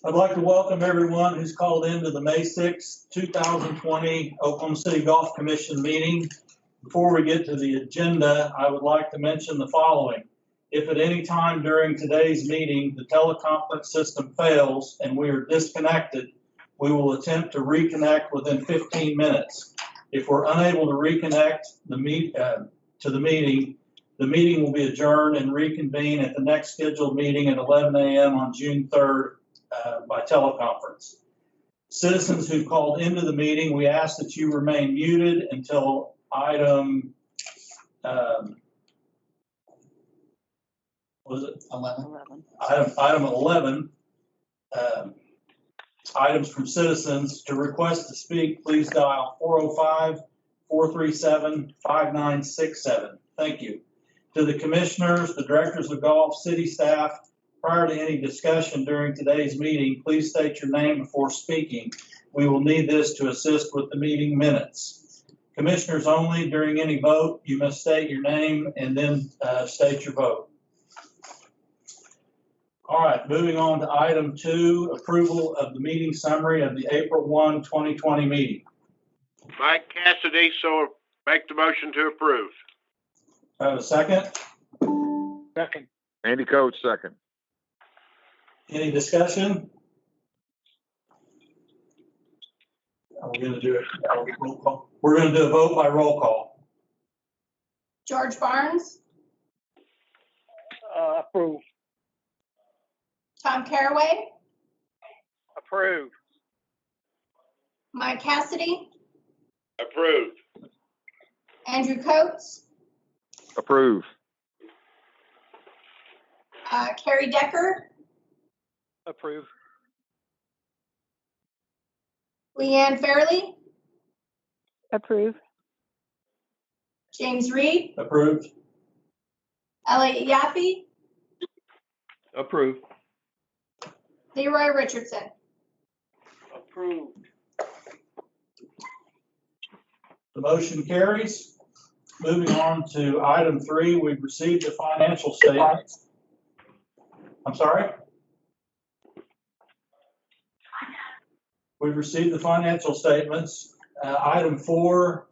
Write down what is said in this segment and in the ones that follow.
I'd like to welcome everyone who's called into the May 6, 2020 Oklahoma City Golf Commission meeting. Before we get to the agenda, I would like to mention the following. If at any time during today's meeting the teleconference system fails and we are disconnected, we will attempt to reconnect within 15 minutes. If we're unable to reconnect to the meeting will be adjourned and reconvene at the next scheduled meeting at 11 a.m. on June 3rd by teleconference. Citizens who called into the meeting, we ask that you remain muted until item 11. Item 11. Items from citizens. To request to speak, please dial 405-437-5967. Thank you. To the commissioners, the directors of golf, city staff, prior to any discussion during today's meeting, please state your name before speaking. We will need this to assist with the meeting minutes. Commissioners only, during any vote, you must state your name and then state your vote. All right, moving on to item 2, approval of the meeting summary of the April 1, 2020 meeting. Mike Cassidy, so make the motion to approve. Have a second? Second. Andy Coach, second. Any discussion? Are we going to do it? Roll call. We're going to do a vote by roll call. George Barnes, Approve. Tom Caraway, Approve. Mike Cassidy, Approved. Andrew Coates, Approve. Carrie Decker, Approve. Leanne Fairley, Approve. James Reed, Approved. Elliot Yaffe, Approve. Leroy Richardson. Approve. The motion carries. Moving on to item 3, we've received the financial statements. I'm sorry? We've received the financial statements. Item 4,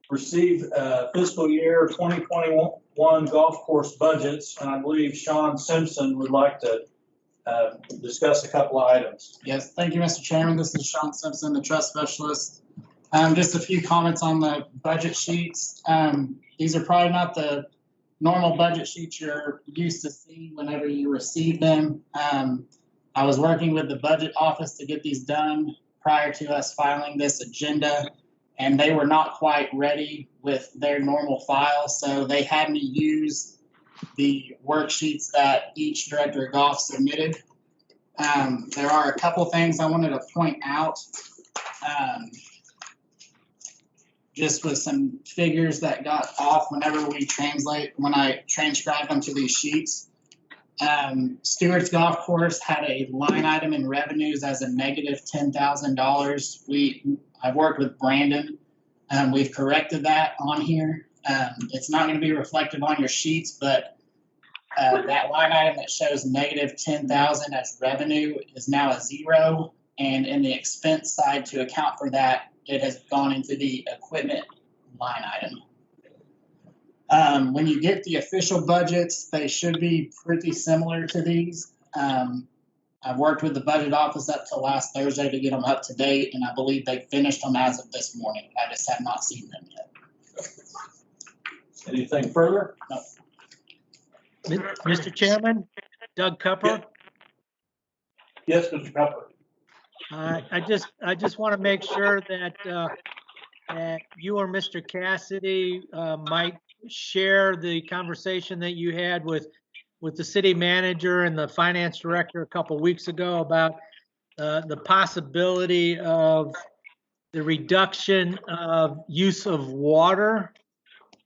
received fiscal year 2021 golf course budgets, and I believe Sean Simpson would like to discuss a couple of items. Yes, thank you, Mr. Chairman. This is Sean Simpson, the trust specialist. Just a few comments on the budget sheets. These are probably not the normal budget sheets you're used to seeing whenever you receive them. I was working with the budget office to get these done prior to us filing this agenda, and they were not quite ready with their normal file, so they had me use the worksheets that each director of golf submitted. There are a couple things I wanted to point out. Just with some figures that got off when I transcribed them to these sheets. Stewart's Golf Course had a line item in revenues as a negative $10,000. I've worked with Brandon. We've corrected that on here. It's not going to be reflective on your sheets, but that line item that shows negative $10,000 as revenue is now a 0. And in the expense side, to account for that, it has gone into the equipment line item. When you get the official budgets, they should be pretty similar to these. I've worked with the budget office up to last Thursday to get them up to date, and I believe they finished them as of this morning. I just have not seen them yet. Anything further? No. Mr. Chairman, Doug Cupper. Yes, Mr. Pepper. I just want to make sure that that you or Mr. Cassidy might share the conversation that you had with the city manager and the finance director a couple weeks ago about the possibility of the reduction of use of water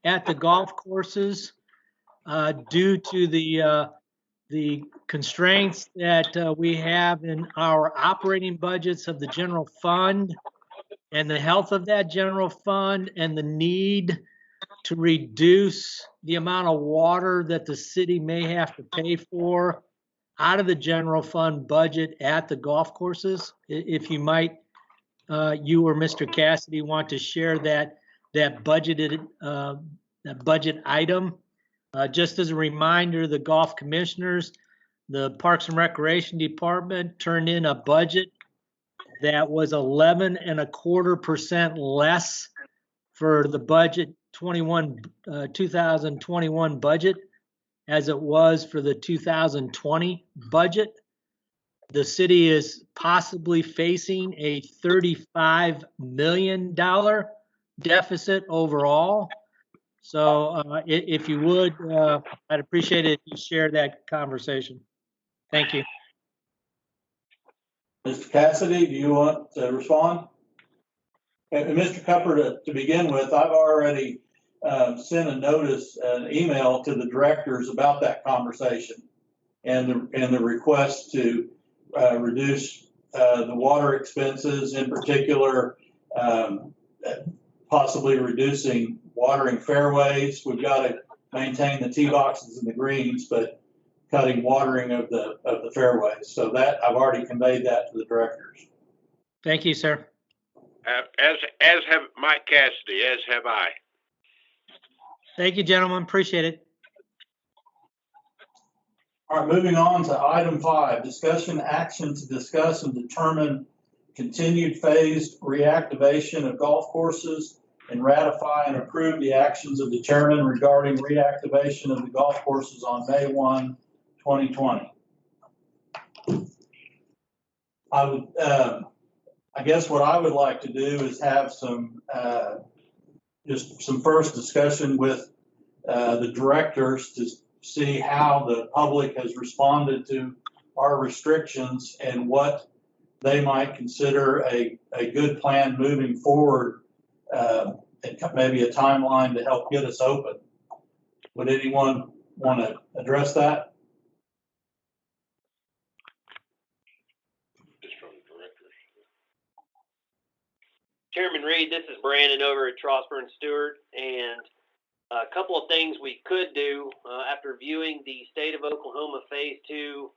at the golf courses due to the constraints that we have in our operating budgets of the general fund and the health of that general fund and the need to reduce the amount of water that the city may have to pay for out of the general fund budget at the golf courses. If you might, you or Mr. Cassidy want to share that budgeted, that budget item. Just as a reminder, the golf commissioners, the Parks and Recreation Department turned in a budget that was 11.25% less for the budget 2021 budget as it was for the 2020 budget. The city is possibly facing a $35 million deficit overall. So if you would, I'd appreciate it if you share that conversation. Thank you. Mr. Cassidy, do you want to respond? And Mr. Cupper, to begin with, I've already sent a notice, an email to the directors about that conversation and the request to reduce the water expenses, in particular, possibly reducing watering fairways. We've got to maintain the tee boxes and the greens, but cutting watering of the fairways. So that I've already conveyed that to the directors. Thank you, sir. As have Mike Cassidy, as have I. Thank you, gentlemen. Appreciate it. All right, moving on to item 5, discussion action to discuss and determine continued phased reactivation of golf courses and ratify and approve the actions of the chairman regarding reactivation of the golf courses on May 1, 2020. I guess what I would like to do is have some just some first discussion with the directors to see how the public has responded to our restrictions and what they might consider a good plan moving forward, and maybe a timeline to help get us open. Would anyone want to address that? Chairman Reed, this is Brandon over at Trosper and Stewart, and a couple of things we could do after viewing the State of Oklahoma Phase 2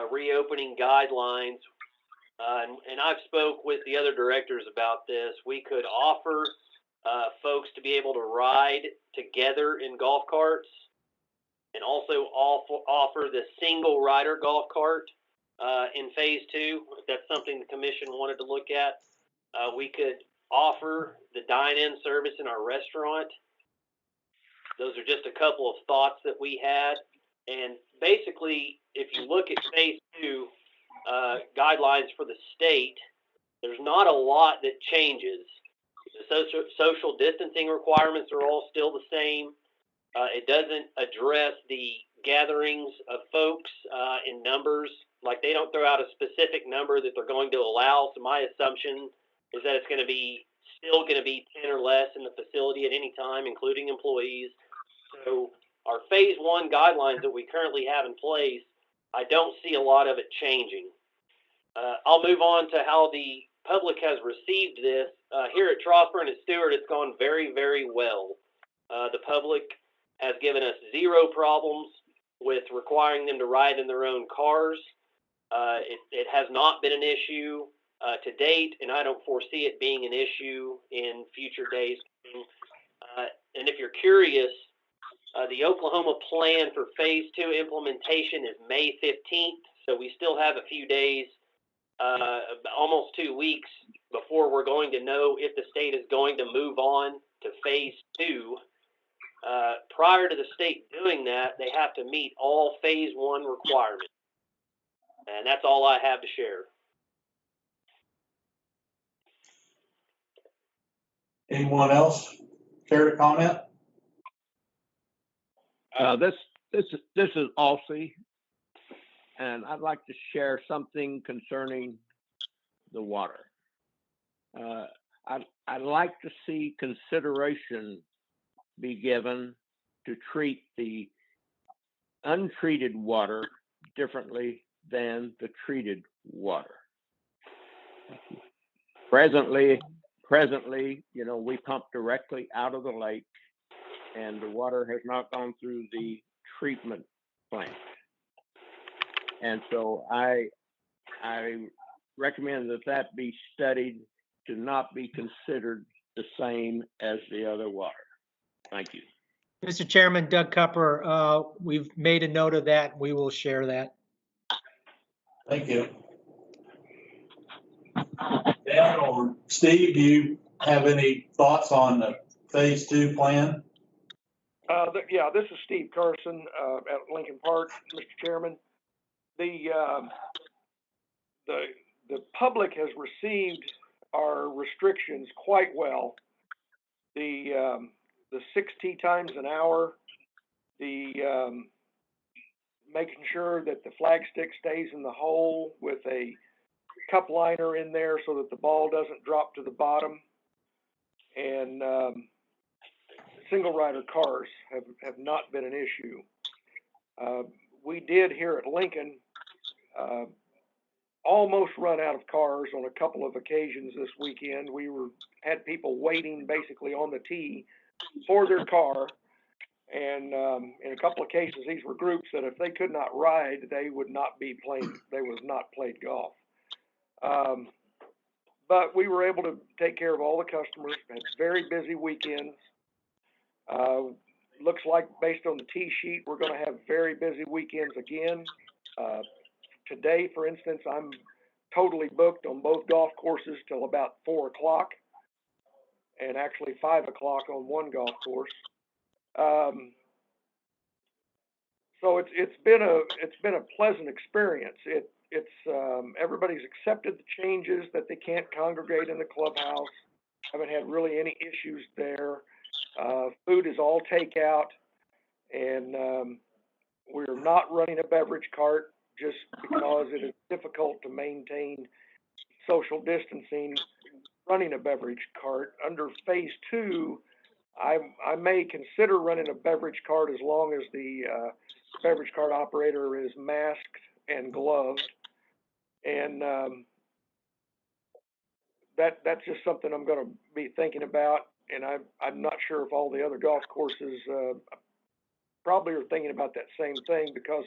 reopening guidelines, and I've spoke with the other directors about this. We could offer folks to be able to ride together in golf carts, and also offer the single rider golf cart in Phase 2. If that's something the commission wanted to look at, we could offer the dine-in service in our restaurant. Those are just a couple of thoughts that we had. And basically, if you look at Phase 2 guidelines for the state, there's not a lot that changes. The social distancing requirements are all still the same. It doesn't address the gatherings of folks in numbers. Like, they don't throw out a specific number that they're going to allow. So my assumption is that it's going to be still going to be 10 or less in the facility at any time, including employees. So our Phase 1 guidelines that we currently have in place, I don't see a lot of it changing. I'll move on to how the public has received this. Here at Trosper and at Stewart, it's gone very, very well. The public has given us zero problems with requiring them to ride in their own cars. It has not been an issue to date, and I don't foresee it being an issue in future days. And if you're curious, the Oklahoma plan for Phase 2 implementation is May 15th, so we still have a few days, almost 2 weeks, before we're going to know if the state is going to move on to Phase 2. Prior to the state doing that, they have to meet all Phase 1 requirements. And that's all I have to share. Anyone else care to comment? This is Alcy, and I'd like to share something concerning the water. I'd like to see consideration be given to treat the untreated water differently than the treated water. Presently, we pump directly out of the lake, and the water has not gone through the treatment plant. And so I recommend that be studied to not be considered the same as the other water. Thank you. Mr. Chairman, Doug Cupper, we've made a note of that. We will share that. Thank you. Dan or Steve, do you have any thoughts on the phase 2 plan? Yeah, this is Steve Carson at Lincoln Park, Mr. Chairman. The public has received our restrictions quite well. The 6 tee times an hour, the making sure that the flagstick stays in the hole with a cup liner in there so that the ball doesn't drop to the bottom, and single rider cars have not been an issue. We did here at Lincoln almost run out of cars on a couple of occasions this weekend. We had people waiting basically on the tee for their car, and in a couple of cases these were groups that if they could not ride, they would not played golf. But we were able to take care of all the customers. Had very busy weekends. Looks like based on the tee sheet, we're going to have very busy weekends again. Today, for instance, I'm totally booked on both golf courses till about 4 o'clock, and actually 5 o'clock on one golf course. So it's been a pleasant experience. Everybody's accepted the changes that they can't congregate in the clubhouse. Haven't had really any issues there. Food is all takeout, and we're not running a beverage cart just because it is difficult to maintain social distancing running a beverage cart. Under phase 2, I may consider running a beverage cart as long as the beverage cart operator is masked and gloved, and that's just something I'm going to be thinking about. And I'm not sure if all the other golf courses probably are thinking about that same thing, because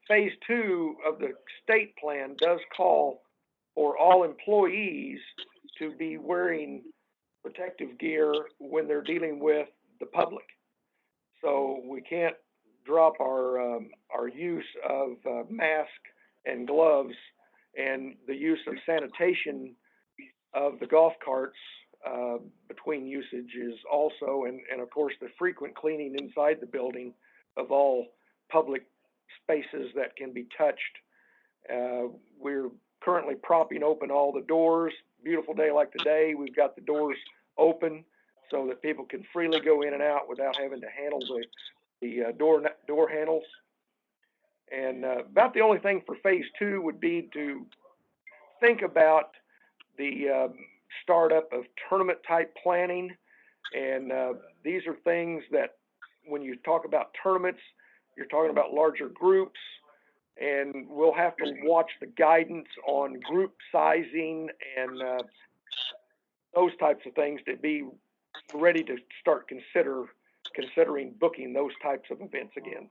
phase 2 of the state plan does call for all employees to be wearing protective gear when they're dealing with the public. So we can't drop our use of mask and gloves, and the use of sanitation of the golf carts between usage is also, and of course the frequent cleaning inside the building of all public spaces that can be touched. We're currently propping open all the doors. Beautiful day like today, we've got the doors open so that people can freely go in and out without having to handle the door handles. And about the only thing for phase 2 would be to think about the startup of tournament type planning. And these are things that when you talk about tournaments, you're talking about larger groups, and we'll have to watch the guidance on group sizing and those types of things to be ready to start considering booking those types of events again.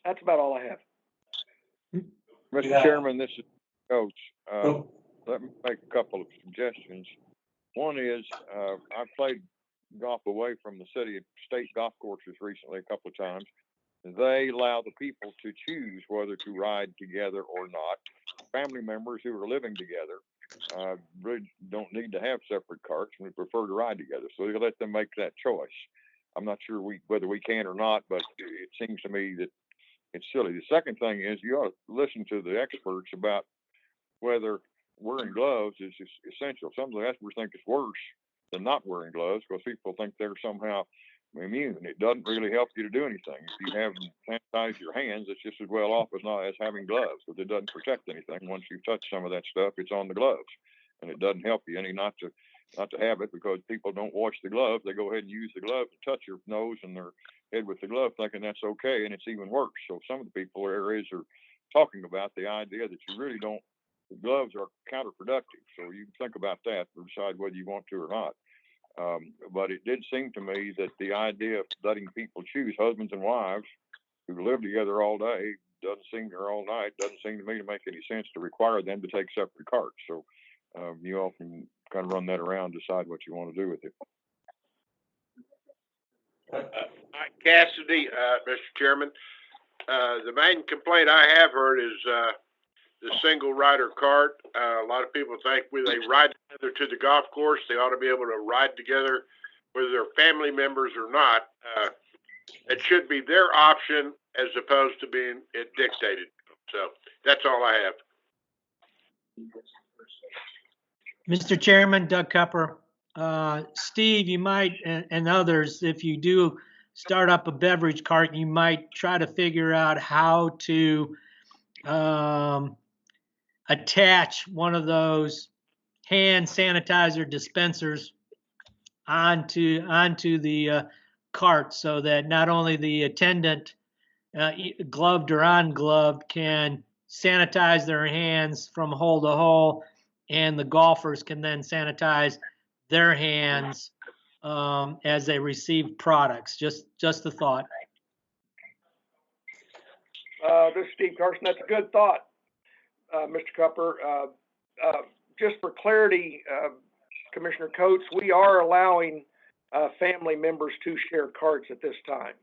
That's about all I have. Mr. Chairman, this is Coach. Oh. Let me make a couple of suggestions. One is I've played golf away from the state golf courses recently a couple of times. They allow the people to choose whether to ride together or not. Family members who are living together really don't need to have separate carts, and we prefer to ride together. So they let them make that choice. I'm not sure whether we can or not, but it seems to me that it's silly. The second thing is you ought to listen to the experts about whether wearing gloves is essential. Some of the experts think it's worse than not wearing gloves because people think they're somehow immune. It doesn't really help you to do anything. If you have sanitized your hands, it's just as well off as having gloves, because it doesn't protect anything. Once you touch some of that stuff, it's on the gloves, and it doesn't help you any not to have it, because people don't wash the gloves. They go ahead and use the glove to touch your nose and their head with the glove, thinking that's okay, and it's even worse. So some of the people areas are talking about the idea that you really don't. The gloves are counterproductive, so you can think about that and decide whether you want to or not. But it did seem to me that the idea of letting people choose, husbands and wives who live together all day, doesn't seem, or all night, doesn't seem to me to make any sense to require them to take separate carts. So, you all can kind of run that around, decide what you want to do with it. Mike Cassidy, Mr. Chairman, the main complaint I have heard is, the single rider cart. A lot of people think when they ride together to the golf course, they ought to be able to ride together whether they're family members or not. It should be their option as opposed to being it dictated. So that's all I have. Mr. Chairman, Doug Cupper, Steve, you might, and others, if you do start up a beverage cart, you might try to figure out how to attach one of those hand sanitizer dispensers onto the cart, so that not only the attendant, gloved or ungloved, can sanitize their hands from hole to hole, and the golfers can then sanitize their hands as they receive products. Just a thought. This is Steve Carson. That's a good thought, Mr. Cupper. Just for clarity, Commissioner Coates, we are allowing family members to share carts at this time.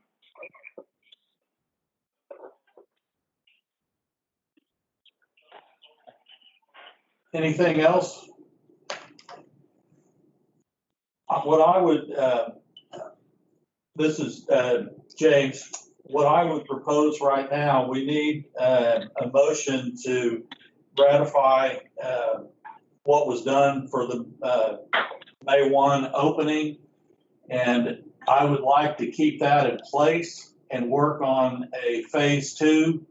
Anything else? What I would, this is James, what I would propose right now, we need a motion to ratify what was done for the May 1 opening. And I would like to keep that in place and work on a phase 2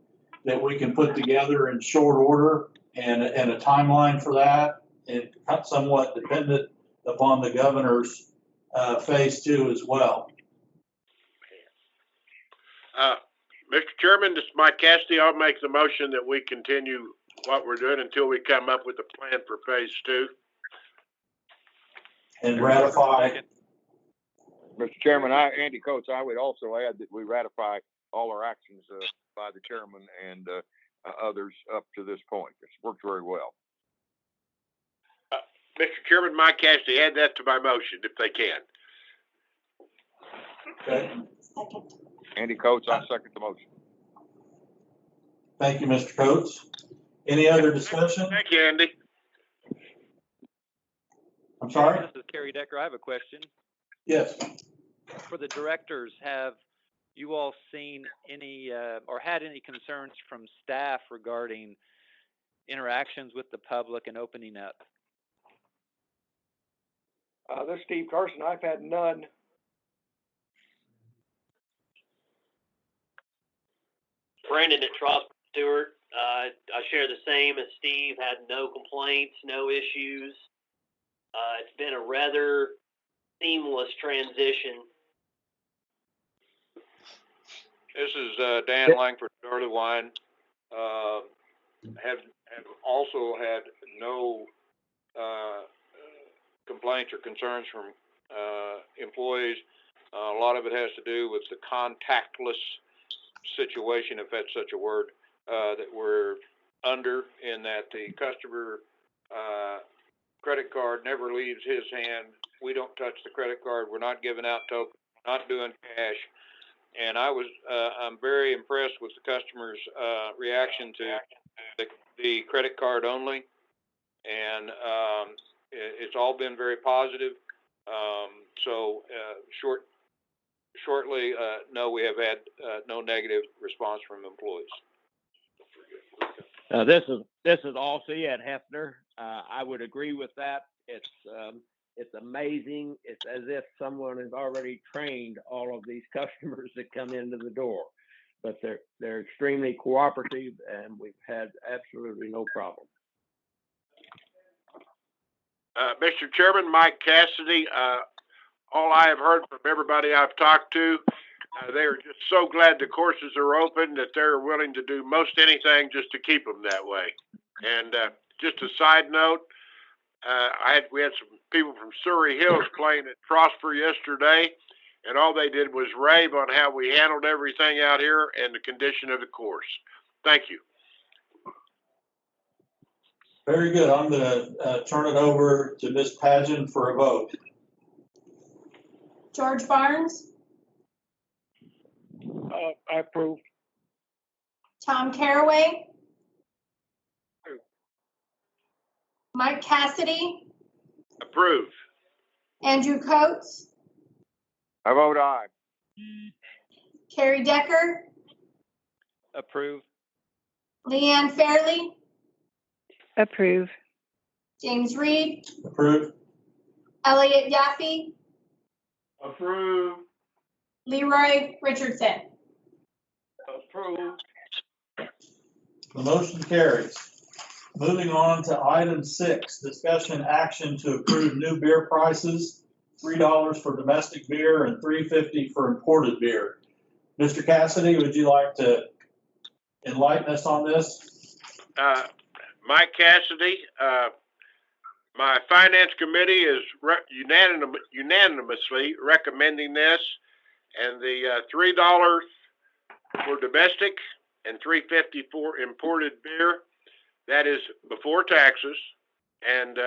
that we can put together in short order, and a timeline for that, and somewhat dependent upon the governor's phase 2 as well. Mr. Chairman, this is Mike Cassidy. I'll make the motion that we continue what we're doing until we come up with a plan for phase 2. And ratify. Mr. Chairman, Andy Coates, I would also add that we ratify all our actions by the chairman and others up to this point. It's worked very well. Mr. Chairman, Mike Cassidy, add that to my motion if they can. Okay. Andy Coates, I second the motion. Thank you, Mr. Coates. Any other discussion? Thank you, Andy. I'm sorry? This is Kerry Decker. I have a question. Yes. For the directors, have you all seen any or had any concerns from staff regarding interactions with the public and opening up? This is Steve Carson. I've had none. Brandon at Trosper Stewart. I share the same as Steve. Had no complaints, no issues. It's been a rather seamless transition. This is Dan Langford, Early Wine. Have also had no complaints or concerns from employees. A lot of it has to do with the contactless situation, if that's such a word, that we're under, in that the customer credit card never leaves his hand. We don't touch the credit card. We're not giving out tokens, not doing cash. And I'm very impressed with the customer's reaction to the credit card only. And it's all been very positive. Shortly, no, we have had no negative response from employees. This is Alcy at Hefner. I would agree with that. It's amazing. It's as if someone has already trained all of these customers that come into the door. But they're extremely cooperative, and we've had absolutely no problem. Mr. Chairman, Mike Cassidy, all I have heard from everybody I've talked to, they are just so glad the courses are open that they're willing to do most anything just to keep them that way. And just a side note, we had some people from Surrey Hills playing at Prosper yesterday, and all they did was rave on how we handled everything out here and the condition of the course. Thank you. Very good. I'm gonna turn it over to Ms. Pageant for a vote. George Barnes, I approve. Tom Caraway, Mike Cassidy, Approve. Andrew Coates, I vote aye. Carrie Decker, Approve. Leanne Fairley, Approve. James Reed, Approved. Elliot Yaffe, Approve. Leroy Richardson. Approve. The motion carries. Moving on to item 6, discussion action to approve new beer prices, $3 for domestic beer and $3.50 for imported beer. Mr. Cassidy, would you like to enlighten us on this? Mike Cassidy, my finance committee is unanimously recommending this, and the $3 for domestic and $3.50 for imported beer. That is before taxes, and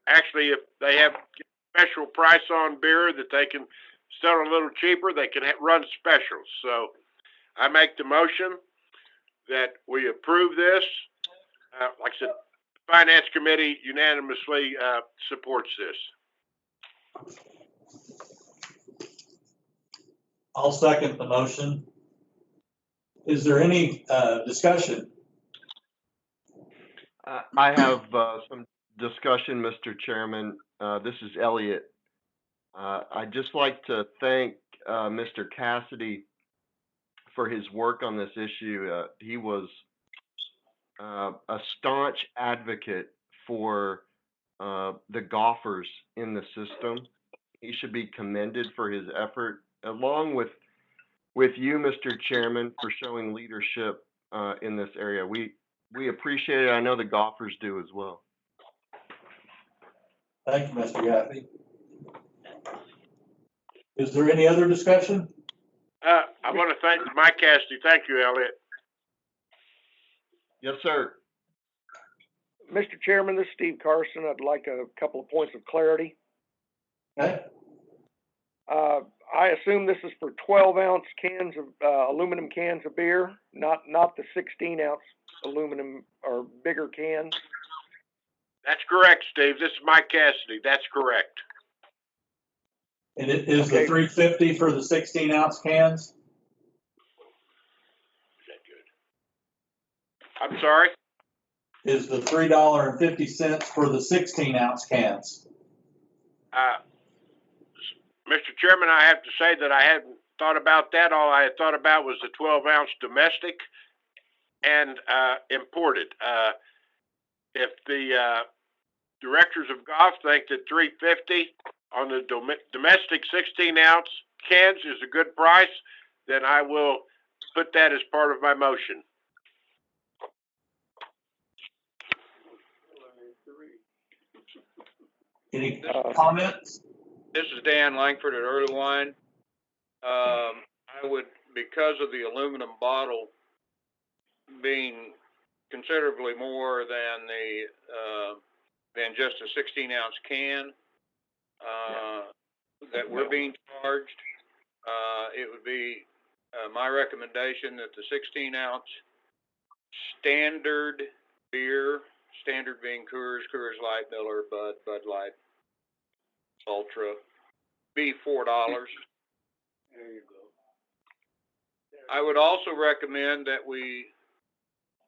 actually, if they have special price on beer that they can sell a little cheaper, they can run specials. So I make the motion that we approve this. Like I said, the Finance Committee unanimously supports this. I'll second the motion. Is there any discussion? I have some discussion, Mr. Chairman. This is Elliot. I'd just like to thank Mr. Cassidy for his work on this issue. He was a staunch advocate for the golfers in the system. He should be commended for his effort, along with you, Mr. Chairman, for showing leadership in this area. We appreciate it. I know the golfers do as well. Thank you, Mr. Yaffe. Is there any other discussion? I want to thank Mike Cassidy. Thank you, Elliot. Yes, sir. Mr. Chairman, this is Steve Carson. I'd like a couple of points of clarity. Okay. I assume this is for 12-ounce cans of aluminum cans of beer, not the 16-ounce aluminum or bigger cans. That's correct, Steve. This is Mike Cassidy. That's correct. And it is Okay. the $3.50 for the 16-ounce cans? Is that good? I'm sorry? Is the $3.50 for the 16-ounce cans? Mr. Chairman, I have to say that I hadn't thought about that. All I had thought about was the 12-ounce domestic and imported. If the directors of golf think that $3.50 on the domestic 16-ounce cans is a good price, then I will put that as part of my motion. Any comments? This is Dan Langford at Early Wine. I would, because of the aluminum bottle being considerably more than than just a 16-ounce can that we're being charged, it would be my recommendation that the 16-ounce standard beer, standard being Coors Light, Miller, Bud Light, Ultra, be $4. There you go. I would also recommend that we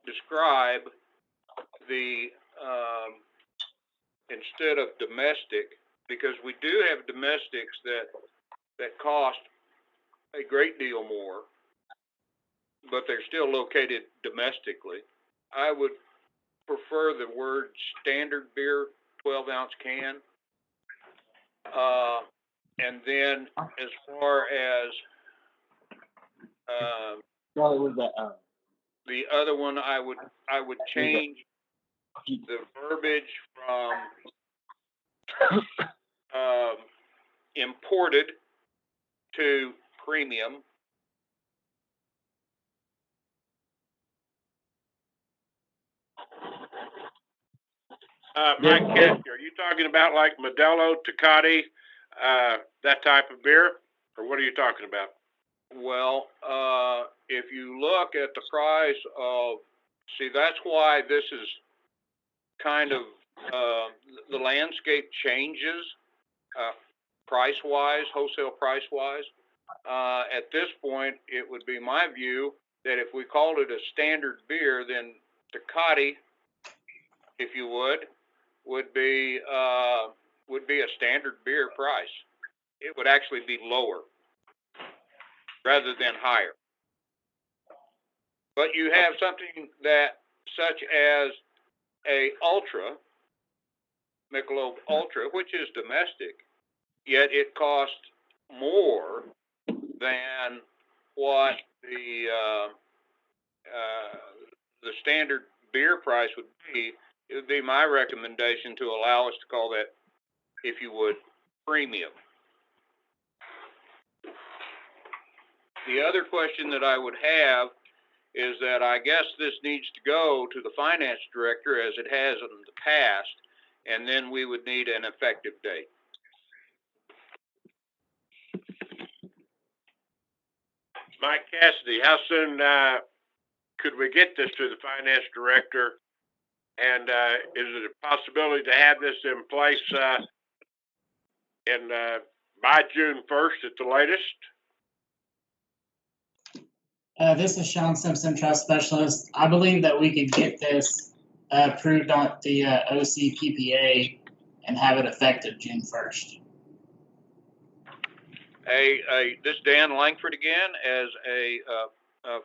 describe the instead of domestic, because we do have domestics that cost a great deal more, but they're still located domestically. I would prefer the word standard beer 12-ounce can. And then as far as the other one, I would change the verbiage from imported to premium. Mike Cassidy, are you talking about like Modelo, Tecate, that type of beer? Or what are you talking about? Well, if you look at the price of, see, that's why this is kind of, the landscape changes, price-wise, wholesale price-wise. At this point, it would be my view that if we called it a standard beer, then Tecate, if you would be a standard beer price. It would actually be lower rather than higher. But you have something that, such as a Ultra, Michelob Ultra, which is domestic, yet it costs more than what the standard beer price would be. It would be my recommendation to allow us to call that, if you would, premium. The other question that I would have is that I guess this needs to go to the finance director as it has in the past, and then we would need an effective date. Mike Cassidy, how soon could we get this to the finance director? And is it a possibility to have this in place by June 1st at the latest? This is Sean Simpson, Trust Specialist. I believe that we could get this approved on the OC PPA and have it effective June 1st. This is Dan Langford again. As a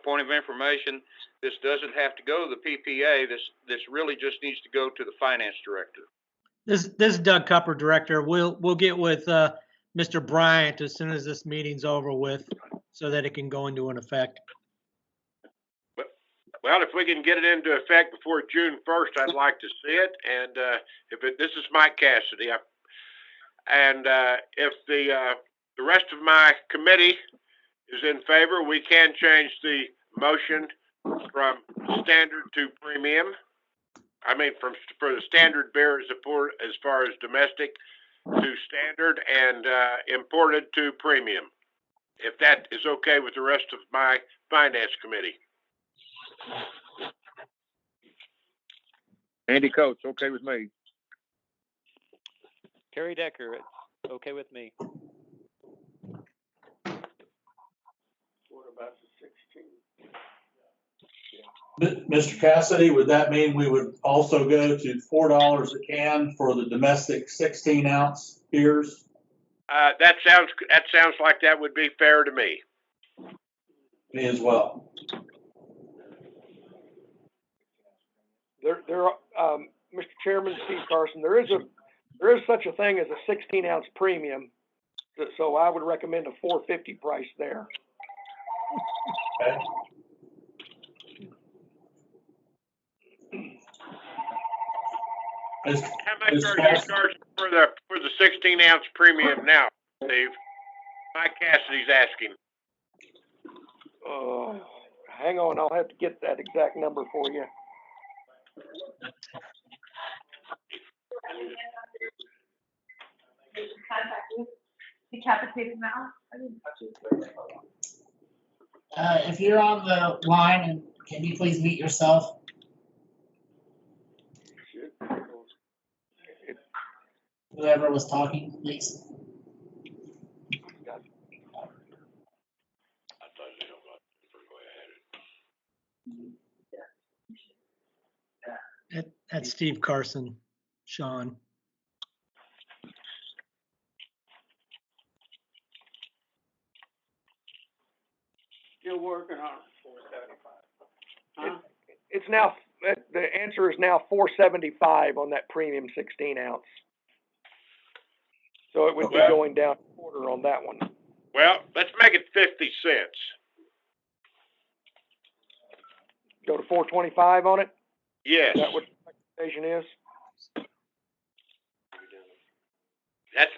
point of information, this doesn't have to go to the PPA. This really just needs to go to the finance director. This is Doug Cupper, Director. We'll get with Mr. Bryant as soon as this meeting's over with, so that it can go into an effect. Well, if we can get it into effect before June 1st, I'd like to see it. And this is Mike Cassidy, if the rest of my committee is in favor, we can change the motion from standard to premium. I mean, for the standard beer as far as domestic to standard and imported to premium. If that is okay with the rest of my finance committee. Andy Coates, okay with me. Terry Decker, it's okay with me. What about the 16? Mr. Cassidy, would that mean we would also go to $4 a can for the domestic 16-ounce beers? That sounds like that would be fair to me. Me as well. Mr. Chairman, Steve Carson, there is such a thing as a 16-ounce premium, so I would recommend a $4.50 price there. Okay. How much are you charging for the 16-ounce premium now, Steve? Mike Cassidy's asking. Hang on, I'll have to get that exact number for you. If you're on the line, and can you please mute yourself? Whoever was talking, please. That's Steve Carson, Sean. Still working on it, 475. It's now, the answer is now $4.75 on that premium 16-ounce. So it would be going down a quarter on that one. Well, let's make it 50 cents. Go to $4.25 on it? Yes. Is that what the recommendation is? That's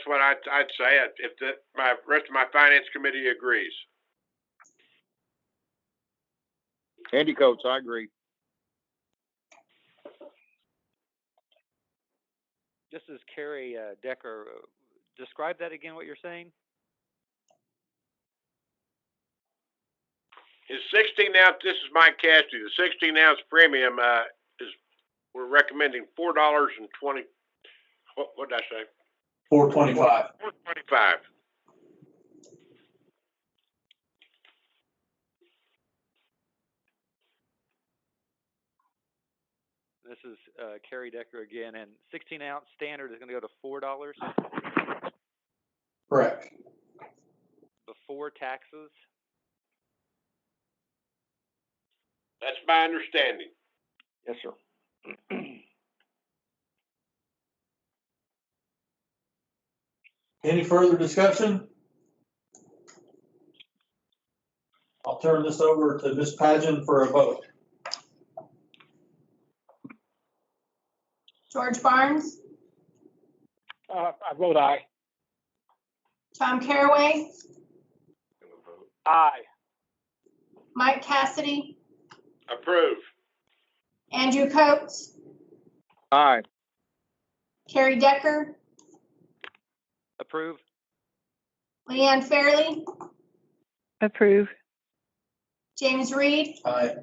what I'd say if my rest of my finance committee agrees. Andy Coates, I agree. This is Carrie Decker. Describe that again, what you're saying? Is 16 ounce, this is Mike Cassidy, the 16 ounce premium, we're recommending $4.20, what did I say? $4.25. $4.25. This is Carrie Decker again, and 16 ounce standard is going to go to $4 Correct. before taxes. That's my understanding. Yes, sir. Any further discussion? I'll turn this over to Ms. Pageant for a vote. George Barnes, I vote aye. Tom Caraway, Aye. Mike Cassidy, Approve. Andrew Coates, Aye. Carrie Decker, Approve. Leanne Fairley, Approve. James Reed, Aye.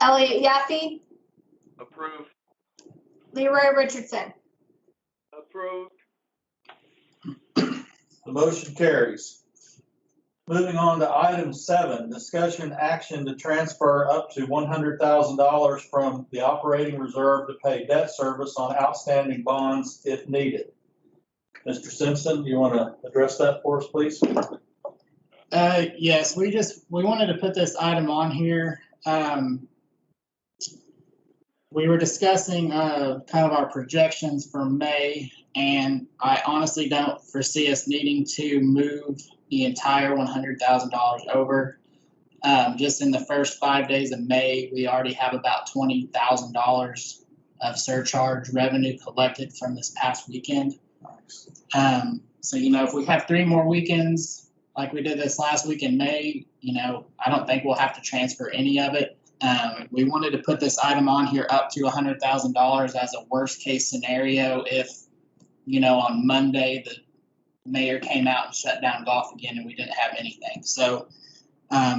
Elliot Yaffe, Approve. Leroy Richardson. Approved. The motion carries. Moving on to item 7, discussion action to transfer up to $100,000 from the operating reserve to pay debt service on outstanding bonds if needed. Mr. Simpson, do you want to address that for us, please? Yes, we wanted to put this item on here. We were discussing kind of our projections for May, and I honestly don't foresee us needing to move the entire $100,000 over. Just in the first 5 days of May, we already have about $20,000 of surcharge revenue collected from this past weekend. So, if we have 3 more weekends like we did this last week in May, I don't think we'll have to transfer any of it. We wanted to put this item on here up to $100,000 as a worst case scenario if, on Monday the mayor came out and shut down golf again and we didn't have anything. So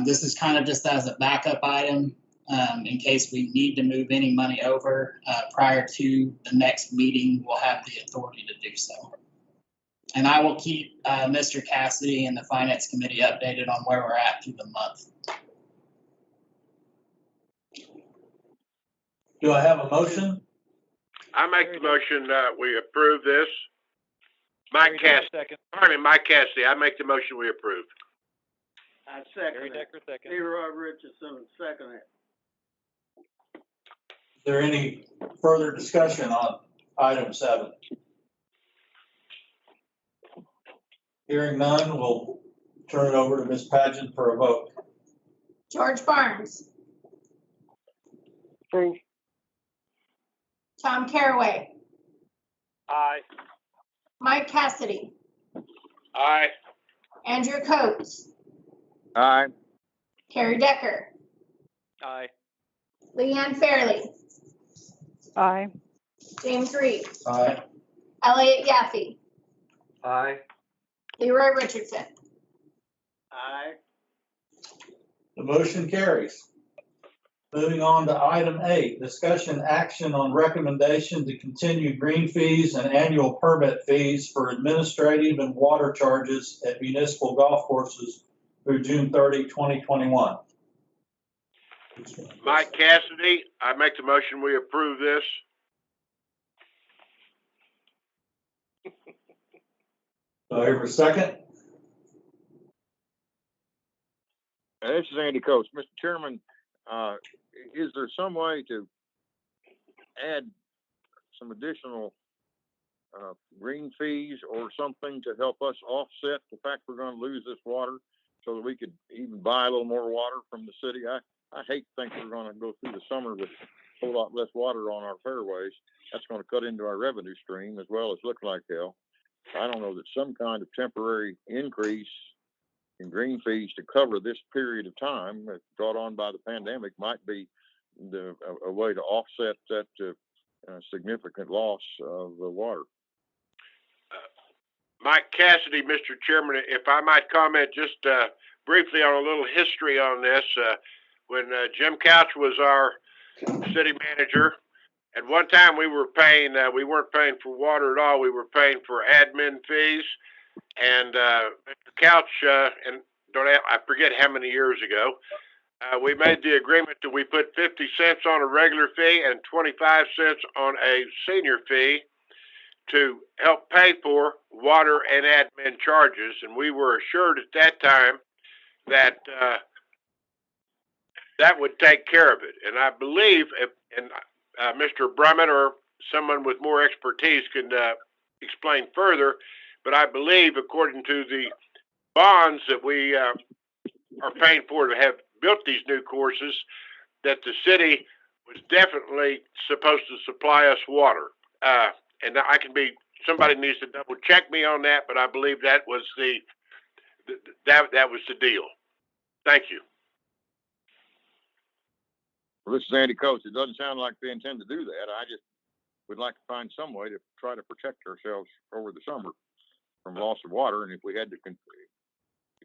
this is kind of just as a backup item in case we need to move any money over prior to the next meeting. We'll have the authority to do so. And I will keep Mr. Cassidy and the Finance Committee updated on where we're at through the month. Do I have a motion? I make the motion that we approve this. Mike Carrie Decker, Cassidy, second. pardon me, Mike Cassidy, I make the motion we approve. I Carrie second it. Decker, second. Leroy Richardson, second it. Is there any further discussion on item 7? Hearing none, we'll turn it over to Ms. Pageant for a vote. George Barnes, Approve. Tom Caraway, Aye. Mike Cassidy, Aye. Andrew Coates, Aye. Carrie Decker, Aye. Leanne Fairley, Aye. James Reed, Aye. Elliot Yaffe, Aye. Leroy Richardson. Aye. The motion carries. Moving on to item 8, discussion action on recommendation to continue green fees and annual permit fees for administrative and water charges at municipal golf courses through June 30, 2021. Mike Cassidy, I make the motion we approve this. Do I hear a second? This is Andy Coates. Mr. Chairman, is there some way to add some additional green fees or something to help us offset the fact we're going to lose this water so that we could even buy a little more water from the city? I hate to think we're going to go through the summer with a whole lot less water on our fairways. That's going to cut into our revenue stream as well as look like hell. I don't know that some kind of temporary increase in green fees to cover this period of time brought on by the pandemic might be a way to offset that significant loss of the water. Mike Cassidy, Mr. Chairman, if I might comment just briefly on a little history on this. When Jim Couch was our city manager, at one time we weren't paying for water at all. We were paying for admin fees. And Mr. Couch, I forget how many years ago, we made the agreement that we put 50 cents on a regular fee and 25 cents on a senior fee to help pay for water and admin charges. And we were assured at that time that that would take care of it. And I believe, Mr. Brummett or someone with more expertise can explain further, but I believe, according to the bonds that we are paying for to have built these new courses, that the city was definitely supposed to supply us water. And somebody needs to double check me on that, but I believe that was that was the deal. Thank you. Well, this is Andy Coates. It doesn't sound like they intend to do that. I just would like to find some way to try to protect ourselves over the summer from loss of water. And if we had to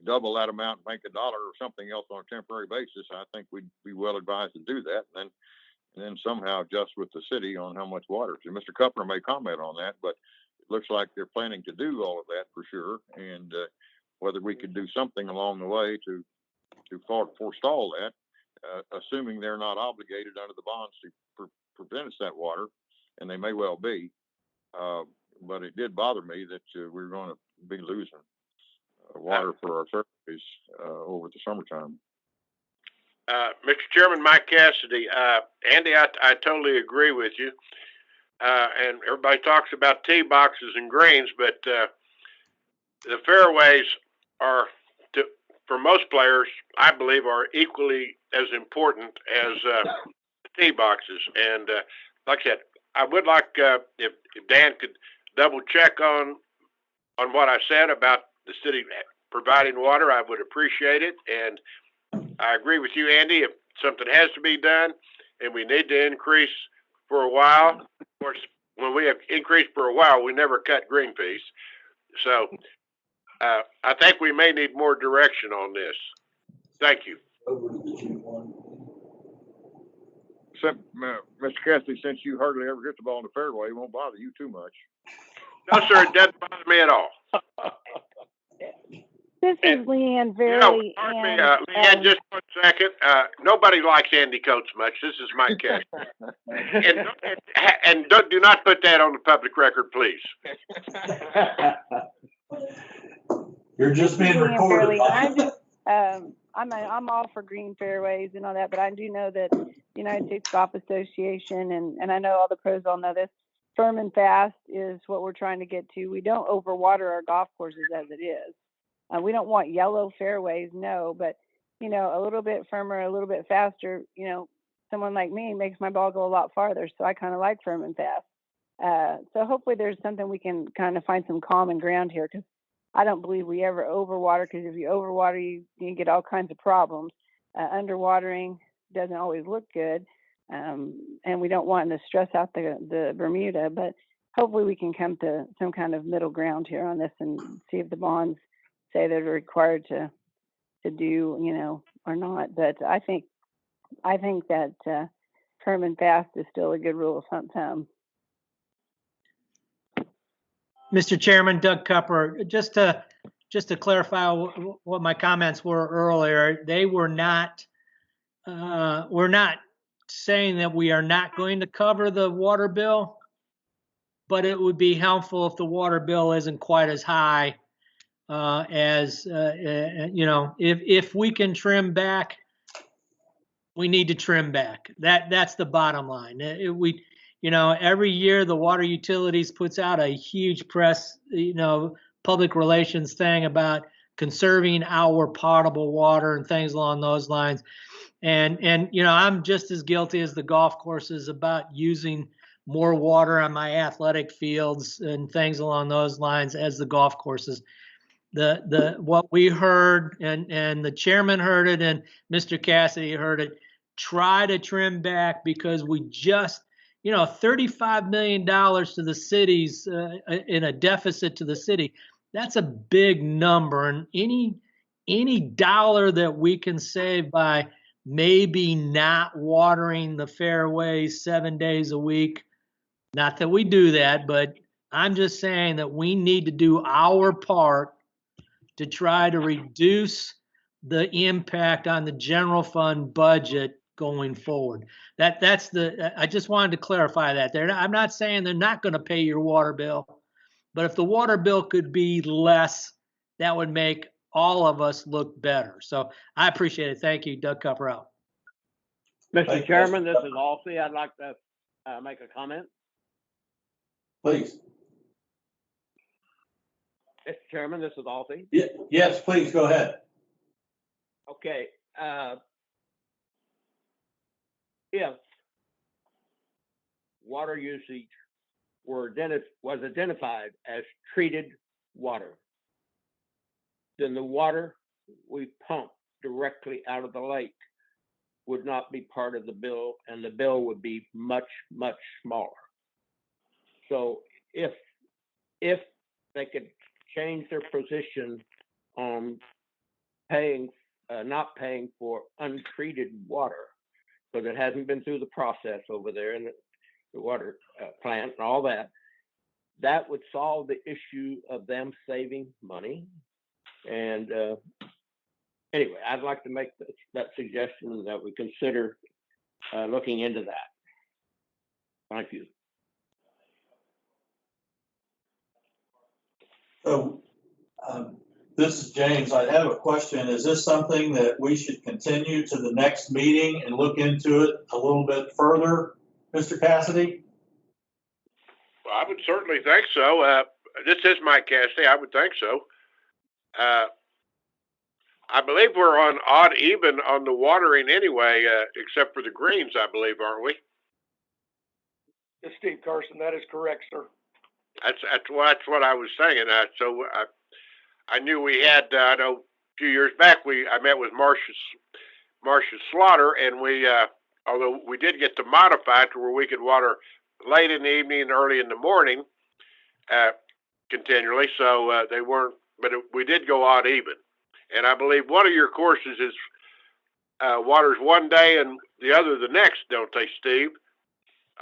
double that amount and make $1 or something else on a temporary basis, I think we'd be well advised to do that. And then somehow adjust with the city on how much water. So Mr. Kupner may comment on that, but it looks like they're planning to do all of that for sure. And whether we could do something along the way to forestall that, assuming they're not obligated under the bonds to prevent us that water, and they may well be. But it did bother me that we're going to be losing water for our services over the summertime. Mr. Chairman, Mike Cassidy, Andy, I totally agree with you. And everybody talks about tee boxes and greens, but the fairways are, for most players, I believe, are equally as important as the tee boxes. And like I said, I would like if Dan could double check on what I said about the city providing water. I would appreciate it. And I agree with you, Andy. If something has to be done and we need to increase for a while, of course, when we have increased for a while, we never cut green fees. So I think we may need more direction on this. Thank you. Mr. Cassidy, since you hardly ever get the ball in the fairway, it won't bother you too much. No, sir, it doesn't bother me at all. This is Leanne Verley. Leanne, just 1 second. Nobody likes Andy Coates much. This is Mike Cash. and do not put that on the public record, please. You're just being recorded. I'm all for green fairways and all that, but I do know that the United States Golf Association, and I know all the pros all know this, firm and fast is what we're trying to get to. We don't overwater our golf courses as it is. We don't want yellow fairways, no, but, a little bit firmer, a little bit faster, someone like me makes my ball go a lot farther. So I kind of like firm and fast. So hopefully there's something we can kind of find some common ground here, because I don't believe we ever overwater, because if you overwater, you get all kinds of problems. Underwatering doesn't always look good, and we don't want to stress out the Bermuda, but hopefully we can come to some kind of middle ground here on this and see if the bonds say they're required to do, or not. But I think that firm and fast is still a good rule of thumb. Mr. Chairman, Doug Cupper, just to clarify what my comments were earlier, they were not, we're not saying that we are not going to cover the water bill, but it would be helpful if the water bill isn't quite as high as, if we can trim back, we need to trim back. That's the bottom line. Every year the water utilities puts out a huge press, public relations thing about conserving our potable water and things along those lines. And I'm just as guilty as the golf courses about using more water on my athletic fields and things along those lines as the golf courses. What we heard, and the chairman heard it, and Mr. Cassidy heard it, try to trim back, because we just $35 million to the cities in a deficit to the city. That's a big number, and any dollar that we can save by maybe not watering the fairways 7 days a week, not that we do that, but I'm just saying that we need to do our part to try to reduce the impact on the general fund budget going forward. I just wanted to clarify that. I'm not saying they're not going to pay your water bill, but if the water bill could be less, that would make all of us look better. So I appreciate it. Thank you, Doug Cupper out. Mr. Chairman, this is Alfie. I'd like to make a comment. Please. Mr. Chairman, this is Alfie. Yes, please, go ahead. Okay. If water usage was identified as treated water, then the water we pump directly out of the lake would not be part of the bill, and the bill would be much, much smaller. So if they could change their position on not paying for untreated water, because it hasn't been through the process over there in the water plant and all that, that would solve the issue of them saving money. And anyway, I'd like to make that suggestion that we consider looking into that. Thank you. So, this is James. I have a question. Is this something that we should continue to the next meeting and look into it a little bit further, Mr. Cassidy? Well, I would certainly think so. This is Mike Cassidy. I would think so. I believe we're on odd even on the watering anyway, except for the greens, I believe, aren't we? Yes, Steve Carson, that is correct, sir. That's what I was saying. So I knew we had. I know a few years back I met with Marcia Slaughter, and we although we did get to modify it to where we could water late in the evening and early in the morning, continually. So they weren't, but we did go odd even. And I believe one of your courses is waters one day and the other the next, don't they, Steve?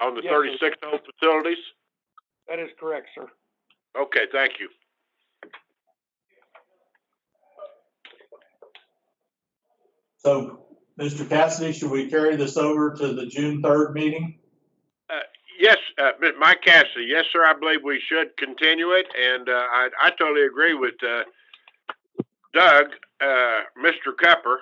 On the 36 home facilities? That is correct, sir. Okay, thank you. So, Mr. Cassidy, should we carry this over to the June 3rd meeting? Yes, Mike Cassidy. Yes, sir. I believe we should continue it, and I totally agree with Doug, Mr. Cupper.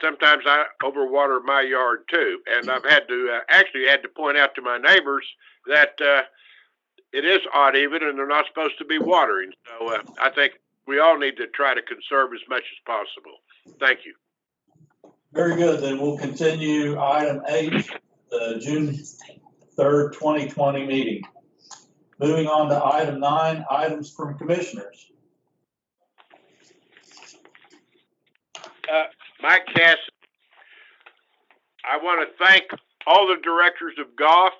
Sometimes I overwater my yard too, and I've had to actually had to point out to my neighbors that it is odd even, and they're not supposed to be watering. So I think we all need to try to conserve as much as possible. Thank you. Very good. Then we'll continue item 8, the June 3rd, 2020 meeting. Moving on to item 9, items from commissioners. Mike Cassidy, I want to thank all the directors of golf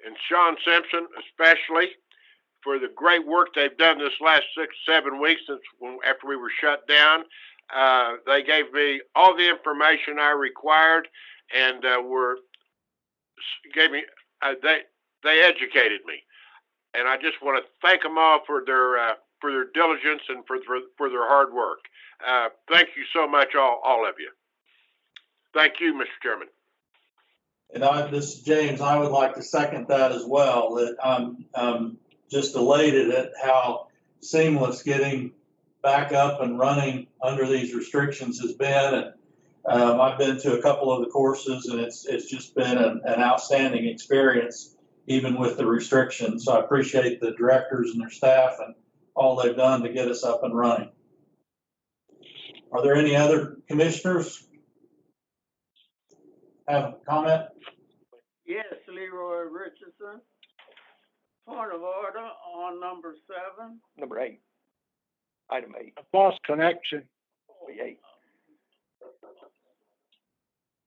and Sean Simpson especially for the great work they've done this last 6-7 weeks after we were shut down. They gave me all the information I required, and they educated me, and I just want to thank them all for their diligence and for their hard work. Thank you so much, all of you. Thank you, Mr. Chairman. And this is James. I would like to second that as well. That I'm just elated at how seamless getting back up and running under these restrictions has been. And I've been to a couple of the courses, and it's just been an outstanding experience, even with the restrictions. So I appreciate the directors and their staff and all they've done to get us up and running. Are there any other commissioners have a comment? Yes, Leroy Richardson. Point of order on number 7. Number 8. Item 8. A false connection. 8.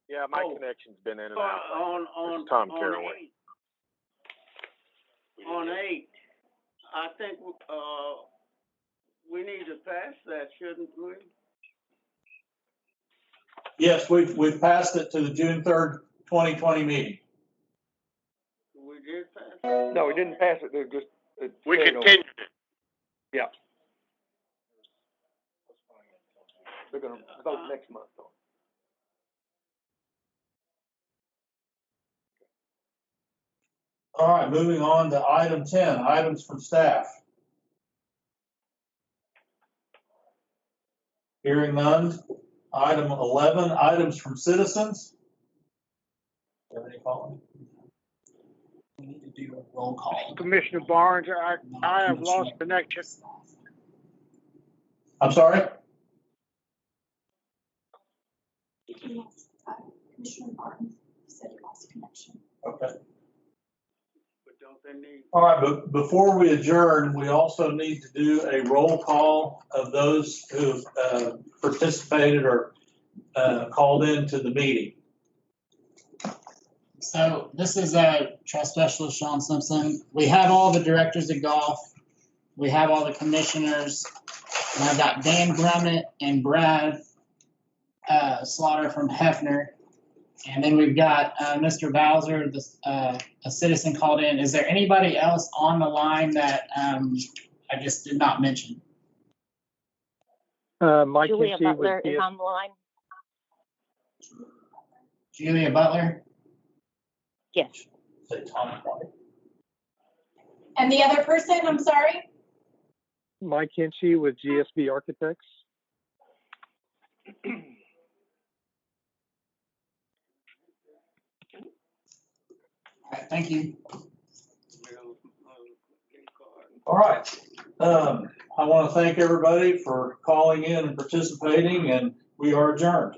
Yeah, my connection's been in and out. On Tom on Caraway. 8. on 8, I think, we need to pass that, shouldn't we? Yes, we've passed it to the June 3rd, 2020 meeting. We did pass it? No, we didn't pass it, they're just. We continued it. Yeah. They're gonna vote next month though. All right, moving on to item 10, items from staff. Hearing none. Item 11, items from citizens. Have any comment? We need to do a roll call. Commissioner Barnes, I have lost connection. I'm sorry? Commissioner Barnes said he lost connection. Okay. But don't they need? All right, but before we adjourn, we also need to do a roll call of those who participated or called into the meeting. So this is Trust Specialist Sean Simpson. We have all the directors of golf. We have all the commissioners. And I've got Dan Grummett and Brad Slaughter from Hefner. And then we've got Mr. Bowser, a citizen called in. Is there anybody else on the line that I just did not mention? Mike Julia Butler is on the line. Julia Butler? Yes. And the other person, I'm sorry? Mike Hinchy with GSB Architects. All right, thank you. All right. I want to thank everybody for calling in and participating, and we are adjourned.